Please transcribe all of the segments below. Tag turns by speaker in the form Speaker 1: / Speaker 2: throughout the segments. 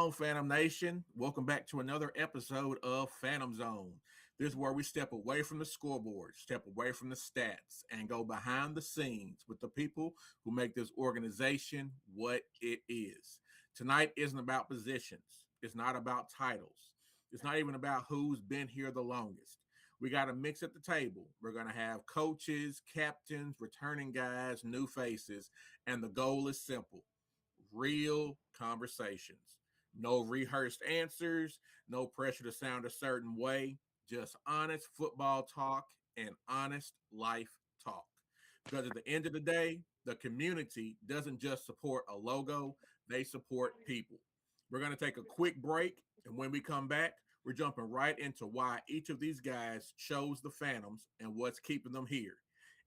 Speaker 1: on, Phantom Nation? Welcome back to another episode of Phantom Zone. This is where we step away from the scoreboard, step away from the stats, and go behind the scenes with the people who make this organization what it is. Tonight isn't about positions, it's not about titles, it's not even about who's been here the longest. We got a mix at the table. We're going to have coaches, captains, returning guys, new faces, and the goal is simple: real conversations. No rehearsed answers, no pressure to sound a certain way, just honest football talk and honest life talk. Because at the end of the day, the community doesn't just support a logo, they support people. We're going to take a quick break, and when we come back, we're jumping right into why each of these guys chose the Phantoms and what's keeping them here.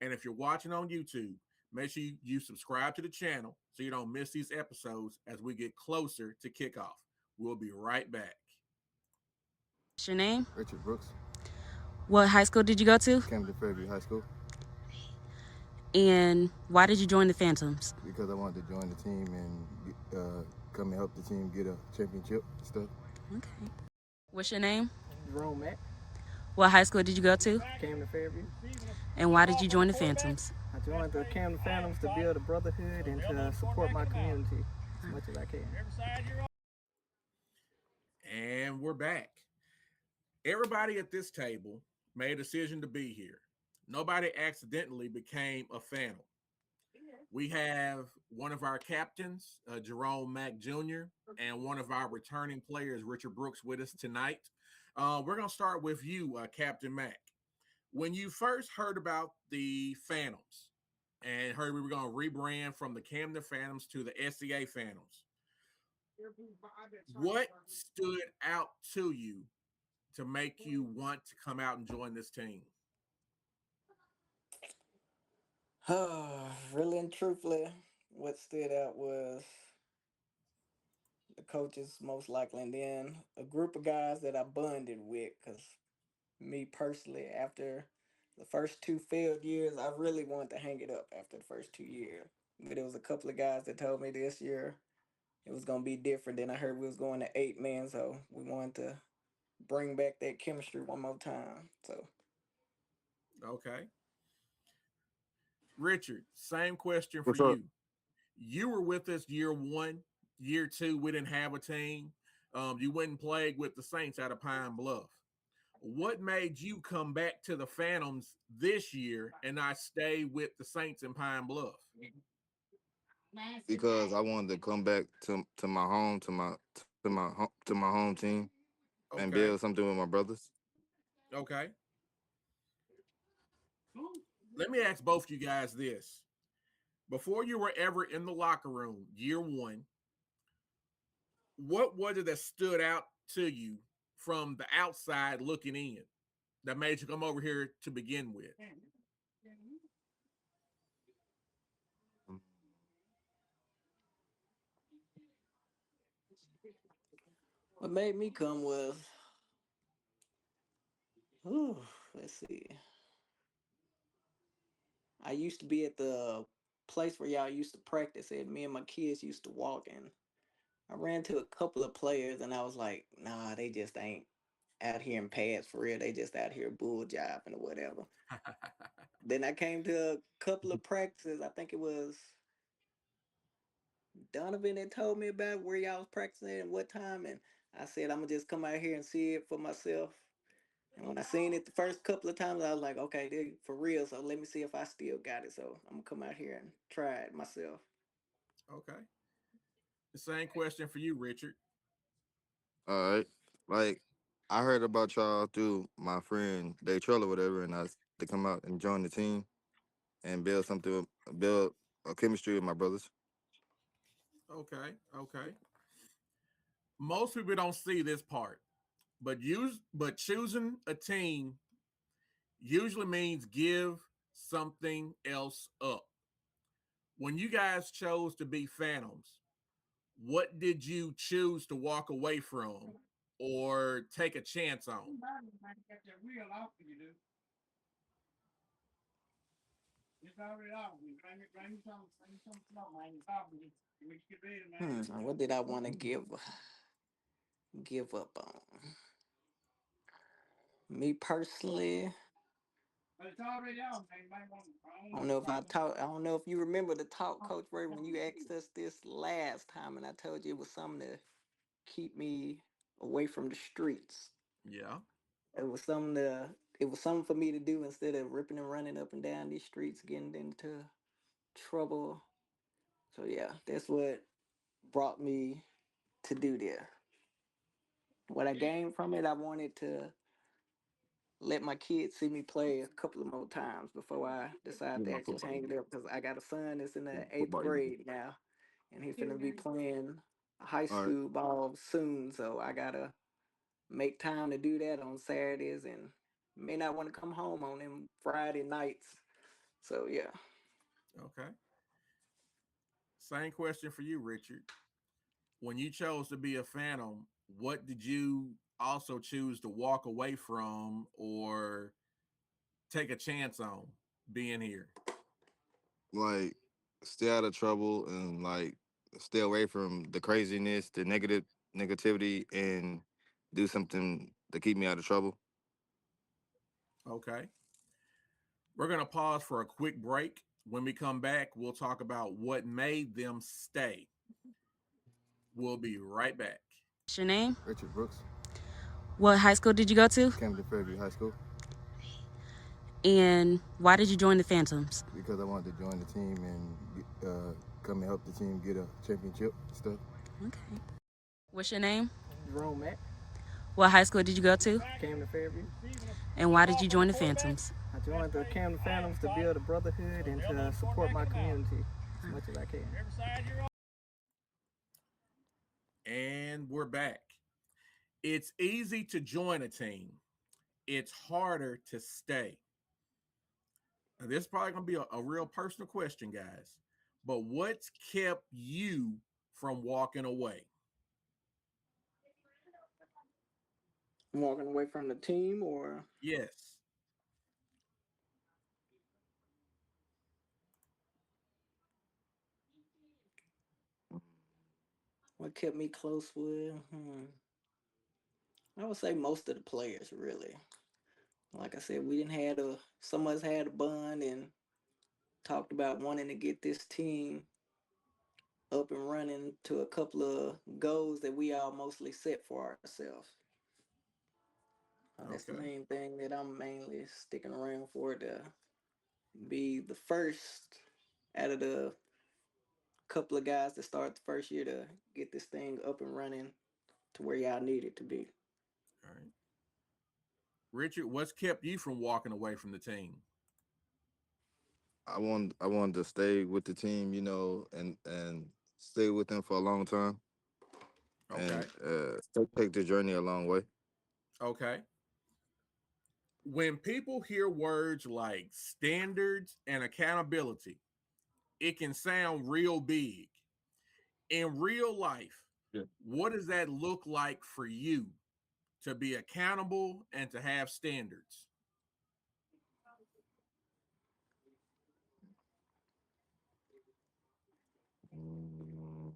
Speaker 1: And if you're watching on YouTube, make sure you subscribe to the channel so you don't miss these episodes as we get closer to kickoff. We'll be right back.
Speaker 2: What's your name?
Speaker 3: Richard Brooks,
Speaker 2: What high school did you go to?
Speaker 3: Camden Fairview High School,
Speaker 2: And why did you join the Phantoms?
Speaker 3: because I wanted to join the team and come and help the team get a championship and stuff.
Speaker 2: Okay. What's your name?
Speaker 4: Jerome Mack,
Speaker 2: What high school did you go to?
Speaker 4: Camden Fairview.
Speaker 2: And why did you join the Phantoms?
Speaker 4: I joined the Camden Phantoms to build a brotherhood and to support my community as much as I can.
Speaker 1: And we're back. Everybody at this table made a decision to be here. Nobody accidentally became a Phantom. We have one of our captains, Jerome Mack Jr., and one of our returning players, Richard Brooks, with us tonight. We're going to start with you, Captain Mack. When you first heard about the Phantoms and heard we were going to rebrand from the Camden Phantoms to the SCA Phantoms, what stood out to you to make you want to come out and join this team?
Speaker 4: Really and truthfully, what stood out was the coaches most likely, and then a group of guys that I bonded with. Because me personally, after the first two failed years, I really wanted to hang it up after the first 2 years. But there was a couple of guys that told me this year it was gonna be different. Then I heard we was going to 8 men, so we wanted to bring back that chemistry one more time. So
Speaker 1: Okay. Richard, same question for
Speaker 3: What's up?
Speaker 1: you. You were with us year one, year two, we didn't have a team. You went and played with the Saints out of Pine Bluff. What made you come back to the Phantoms this year and not stay with the Saints in Pine Bluff?
Speaker 3: Because I wanted to come back to my home, to my home team, and build
Speaker 1: Okay.
Speaker 3: something with my brothers.
Speaker 1: Okay. Let me ask both you guys this. Before you were ever in the locker room, year one, what was it that stood out to you from the outside looking in that made you come over here to begin with?
Speaker 4: what made me come was, whew, let's see. I used to be at the place where y'all used to practice at. Me and my kids used to walk, and I ran to a couple of players, and I was like, nah, they just ain't out here in pads for real. They just out here bull jobbing or whatever. Then I came to a couple of practices. I think it was Donovan that told me about where y'all was practicing and what time, and I said I'm gonna just come out here and see it for myself. And when I seen it the first couple of times, I was like, okay, they for real. So let me see if I still got it. So I'm gonna come out here and try it myself.
Speaker 1: Okay. The same question for you, Richard.
Speaker 3: All right, like I heard about y'all through my friend Day Trail or whatever, and I said to come out and join the team and build a chemistry with my brothers.
Speaker 1: Okay. Okay. Most people don't see this part, but choosing a team usually means give something else up. When you guys chose to be Phantoms, what did you choose to walk away from or take a chance on?
Speaker 4: What did I want to give? give up on. Me personally, I don't know if I talk. I don't know if you remember the talk, Coach Ray, when you asked us this last time, and I told you it was something to keep me away from the streets.
Speaker 1: Yeah.
Speaker 4: It was something to. It was something for me to do instead of ripping and running up and down these streets, getting into trouble. So yeah, that's what brought me to do there. What I gained from it, I wanted to let my kids see me play a couple of more times before I decide
Speaker 3: Where's
Speaker 4: to
Speaker 3: my
Speaker 4: actually
Speaker 3: football
Speaker 4: hang it
Speaker 3: uniform?
Speaker 4: up because I got a son that's in the eighth
Speaker 3: Football uniform.
Speaker 4: grade now, and he's gonna be playing high
Speaker 3: All right.
Speaker 4: school ball soon. So I gotta make time to do that on Saturdays, and may not want to come home on them Friday nights. So yeah,
Speaker 1: Okay. Same question for you, Richard. When you chose to be a Phantom, what did you also choose to walk away from or take a chance on being here?
Speaker 3: Like, stay out of trouble and like stay away from the craziness, the negativity, and do something to keep me out of trouble.
Speaker 1: Okay. We're going to pause for a quick break. When we come back, we'll talk about what made them stay. We'll be right back.
Speaker 2: What's your name?
Speaker 3: Richard Brooks,
Speaker 2: What high school did you go to?
Speaker 3: Camden Fairview High School,
Speaker 2: And why did you join the Phantoms?
Speaker 3: because I wanted to join the team and come and help the team get a championship and stuff.
Speaker 2: Okay. What's your name?
Speaker 4: Jerome Mack,
Speaker 2: What high school did you go to?
Speaker 4: Camden Fairview.
Speaker 2: And why did you join the Phantoms?
Speaker 4: I joined the Camden Phantoms to build a brotherhood and to support my community as much as I can.
Speaker 1: And we're back. It's easy to join a team, it's harder to stay. Now, this is probably going to be a real personal question, guys. But what's kept you from walking away?
Speaker 4: Walking away from the team, or
Speaker 1: Yes.
Speaker 4: what kept me close with? I would say most of the players, really. Like I said, we didn't had a some of us had a bond and talked about wanting to get this team up and running to a couple of goals that we all mostly set for ourselves. That's the
Speaker 1: Okay.
Speaker 4: main thing that I'm mainly sticking around for, to be the first out of the couple of guys that start the first year to get this thing up and running to where y'all need it to be.
Speaker 1: All right. Richard, what's kept you from walking away from the team?
Speaker 3: I wanted to stay with the team, and stay with them for a long time and
Speaker 1: Okay.
Speaker 3: take the journey a long way.
Speaker 1: Okay. When people hear words like standards and accountability, it can sound real big. In real life,
Speaker 3: Yeah.
Speaker 1: what does that look like for you to be accountable and to have standards?
Speaker 3: Mm,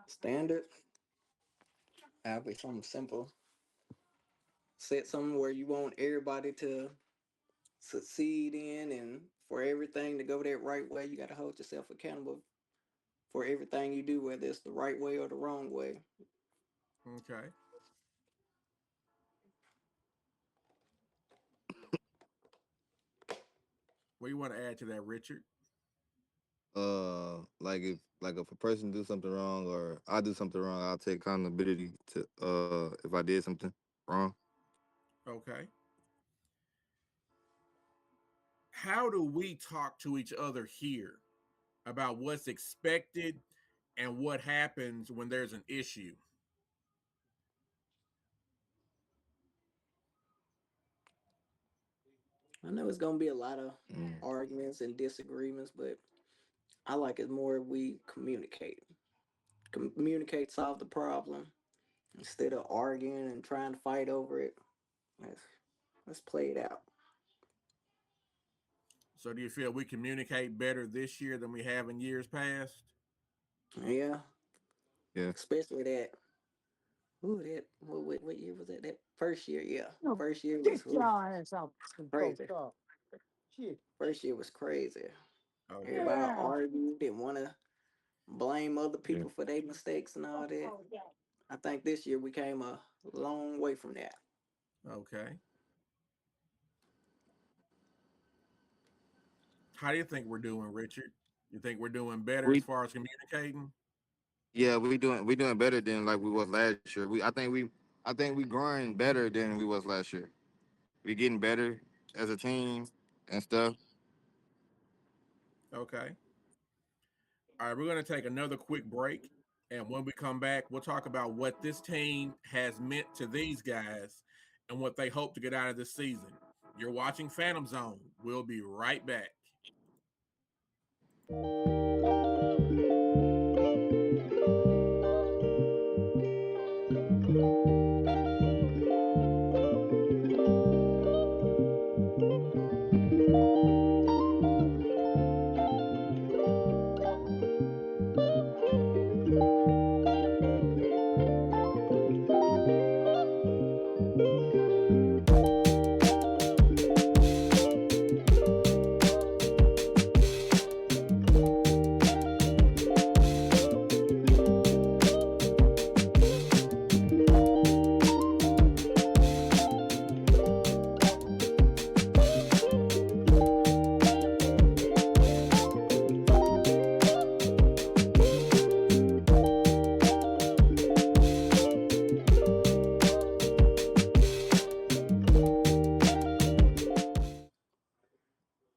Speaker 4: Standard, that'll be something simple. Set something where you want everybody to succeed in, and for everything to go that right way, you got to hold yourself accountable for everything you do, whether it's the right way or the wrong way.
Speaker 1: Okay. What do you want to add to that, Richard?
Speaker 3: like if a person do something wrong or I do something wrong, I'll take accountability to if I did something wrong.
Speaker 1: Okay. How do we talk to each other here about what's expected and what happens when there's an issue?
Speaker 4: I know it's gonna be a lot of
Speaker 3: Mm.
Speaker 4: arguments and disagreements, but I like it more if we communicate. Communicate, solve the problem instead of arguing and trying to fight over it. Let's let's play it out.
Speaker 1: So, do you feel we communicate better this year than we have in years past?
Speaker 4: Yeah,
Speaker 3: Yeah.
Speaker 4: especially that. Ooh, that what year was that? That first year, yeah. First year was crazy. First year was crazy.
Speaker 1: Okay.
Speaker 4: Everybody argued, didn't want to blame other
Speaker 3: Yeah.
Speaker 4: people for their mistakes and all that. I think this year we came a long way from that.
Speaker 1: Okay. How do you think we're doing, Richard? You think we're doing better as
Speaker 3: We
Speaker 1: far as communicating?
Speaker 3: yeah, we doing better than like we was last year. I think we growing better than we was last year. We getting better as a team and stuff.
Speaker 1: Okay. All right, we're going to take another quick break. And when we come back, we'll talk about what this team has meant to these guys and what they hope to get out of this season. You're watching Phantom Zone. We'll be right back.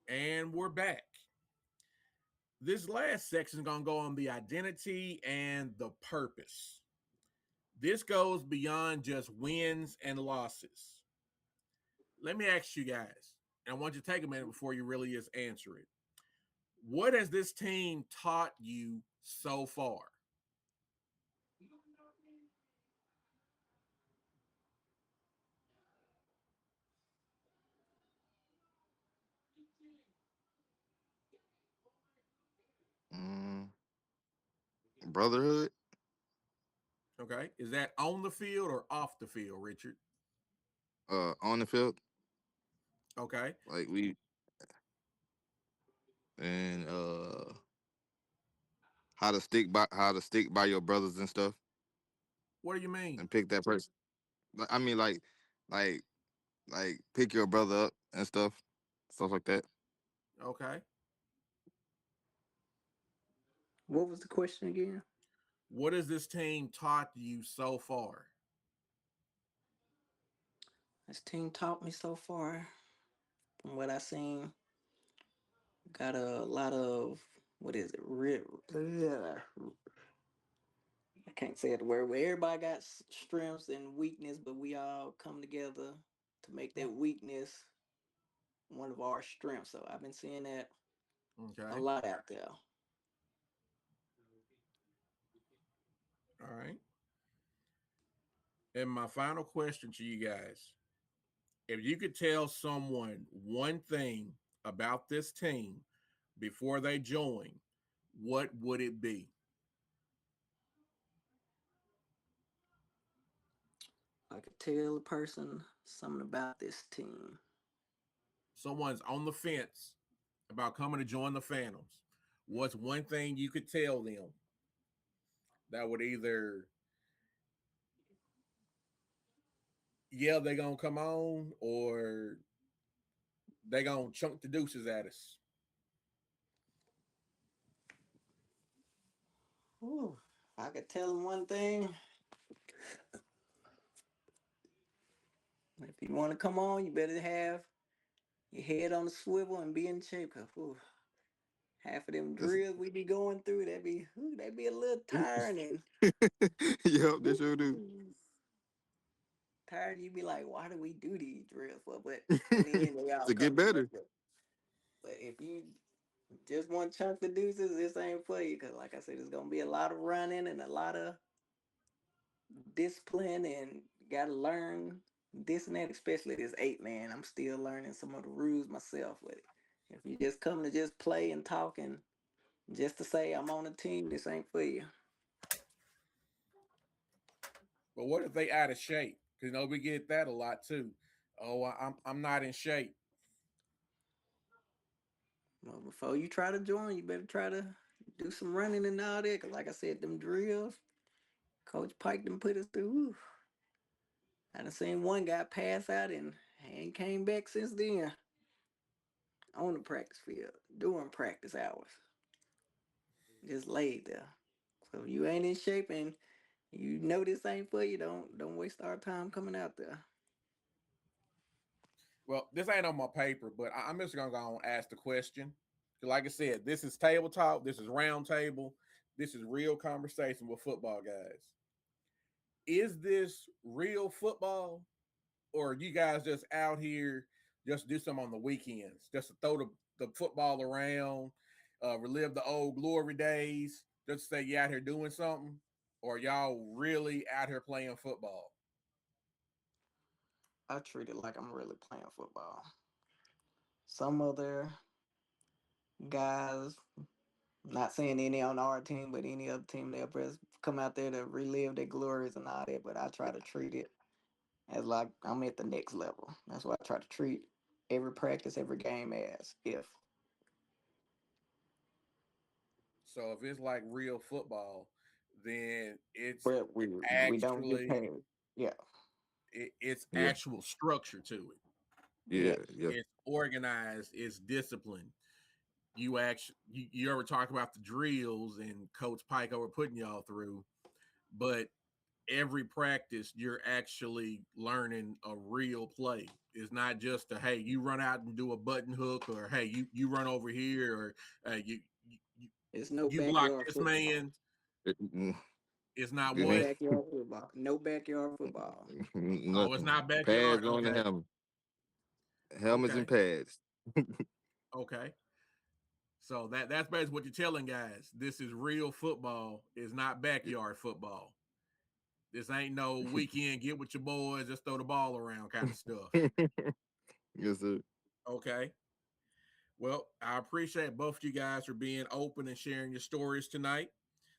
Speaker 1: And we're back. This last section is going to go on the identity and the purpose. This goes beyond just wins and losses. Let me ask you guys, and I want you to take a minute before you really just answer it. What has this team taught you so far?
Speaker 3: Mm, brotherhood,
Speaker 1: Okay. Is that on the field or off the field, Richard?
Speaker 3: on the field,
Speaker 1: Okay.
Speaker 3: like we and how to stick by your brothers and stuff,
Speaker 1: What do you mean?
Speaker 3: and pick that person. I mean, like pick your brother up and stuff like that.
Speaker 1: Okay.
Speaker 4: What was the question again?
Speaker 1: What has this team taught you so far?
Speaker 4: This team taught me so far, from what I seen, got a lot of what is it? I can't say the word. Where everybody got strengths and weakness, but we all come together to make that weakness one of our strengths. So I've been seeing that a
Speaker 1: Okay.
Speaker 4: lot out there.
Speaker 1: All right. And my final question to you guys, if you could tell someone one thing about this team before they join, what would it be?
Speaker 4: I could tell a person something about this team.
Speaker 1: Someone's on the fence about coming to join the Phantoms. What's one thing you could tell them that would either, yeah, they're going to come on or they going to chunk the deuces at us?
Speaker 4: Ooh, I could tell them one thing. If you want to come on, you better have your head on the swivel and be in shape. Cause half of them
Speaker 3: That's,
Speaker 4: drills we be going through, that be a little tiring.
Speaker 3: yep, they sure do.
Speaker 4: And tired, you be like, why do we do these drills for? But in the end, they all
Speaker 3: To get
Speaker 4: come together.
Speaker 3: better.
Speaker 4: But if you just want chunk the deuces, this ain't for you. Cause like I said, it's gonna be a lot of running and a lot of discipline, and gotta learn this and that. Especially this 8 man, I'm still learning some of the rules myself. But if you just come to just play and talk and just to say I'm on a team, this ain't for you.
Speaker 1: But what if they out of shape? Because we get that a lot too. Oh, I'm not in shape.
Speaker 4: Well, before you try to join, you better try to do some running and all that. Cause like I said, them drills, Coach Pike them put us through. Whew. I done seen one guy pass out and ain't came back since then on the practice field during practice hours. Just laid there. So if you ain't in shape and you know this ain't for you, don't waste our time coming out there.
Speaker 1: Well, this ain't on my paper, but I'm just gonna go and ask the question. Like I said, this is table talk. This is round table. This is real conversation with football guys. Is this real football, or are you guys just out here just do some on the weekends, just to throw the football around, relive the old glory days, just to say you out here doing something, or y'all really out here playing football?
Speaker 4: I treat it like I'm really playing football. Some other guys, not saying any on our team, but any other team, they'll press come out there to relive their glories and all that. But I try to treat it as like I'm at the next level. That's why I try to treat every practice, every game as if.
Speaker 1: So if it's like real football, then it's
Speaker 4: But we don't get
Speaker 1: actually
Speaker 4: paid. Yeah,
Speaker 1: it's
Speaker 3: Yeah,
Speaker 1: actual structure to it.
Speaker 3: yeah,
Speaker 4: yeah.
Speaker 3: yeah.
Speaker 1: It's organized. It's disciplined. You ever talk about the drills and Coach Pike over putting y'all through, but every practice you're actually learning a real play. It's not just a hey, you run out and do a button hook, or hey, you run over here, or you
Speaker 4: It's no
Speaker 1: you block
Speaker 4: backyard
Speaker 1: this
Speaker 4: football.
Speaker 1: man.
Speaker 3: Mm,
Speaker 1: It's not
Speaker 3: it
Speaker 4: No
Speaker 1: what?
Speaker 3: ain't
Speaker 4: backyard football. No backyard football.
Speaker 1: Oh, it's
Speaker 3: nothing.
Speaker 1: not backyard.
Speaker 3: Pads on the
Speaker 1: Okay,
Speaker 3: helmets and
Speaker 1: okay,
Speaker 3: pads.
Speaker 1: okay. So that's basically what you're telling guys. This is real football. It's not
Speaker 3: Yeah.
Speaker 1: backyard football. This ain't no weekend get with your boys, just throw the ball around kind of stuff.
Speaker 3: Yes, sir.
Speaker 1: Okay. Well, I appreciate both of you guys for being open and sharing your stories tonight.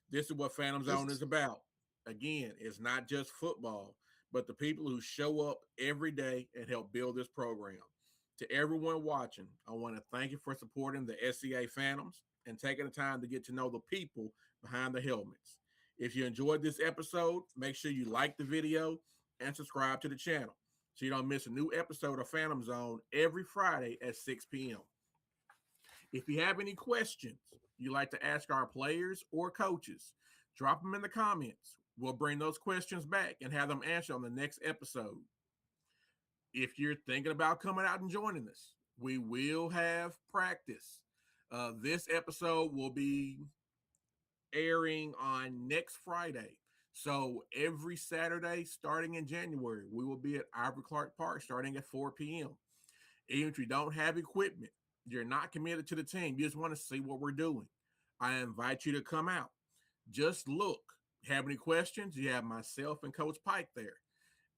Speaker 1: This is what Phantom Zone is
Speaker 3: Yes.
Speaker 1: about. Again, it's not just football, but the people who show up every day and help build this program. To everyone watching, I want to thank you for supporting the SCA Phantoms and taking the time to get to know the people behind the helmets. If you enjoyed this episode, make sure you like the video and subscribe to the channel so you don't miss a new episode of Phantom Zone every Friday at 6 p.m. If you have any questions you'd like to ask our players or coaches, drop them in the comments. We'll bring those questions back and have them answered on the next episode. If you're thinking about coming out and joining us, we will have practice. This episode will be airing on next Friday. So every Saturday starting in January, we will be at Ivory Clark Park starting at 4 p.m. Even if you don't have equipment, you're not committed to the team, you just want to see what we're doing, I invite you to come out. Just look. Have any questions? You have myself and Coach Pike there.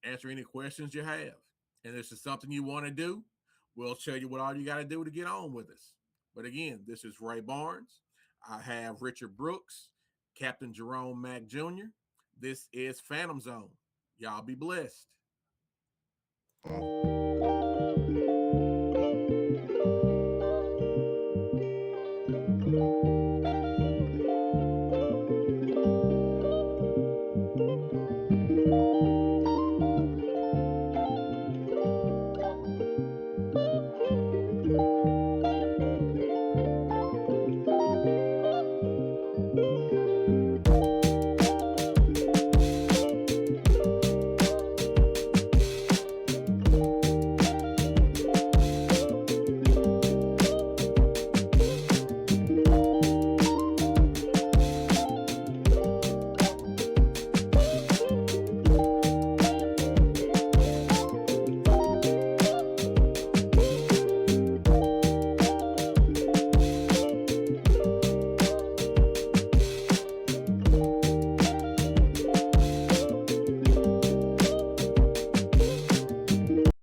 Speaker 1: Answer any questions you have. And this is something you want to do, we'll tell you what all you got to do to get on with us. But again, this is Ray Barnes. I have Richard Brooks, Captain Jerome Mack Jr. This is Phantom Zone. Y'all be blessed.
Speaker 3: Mm.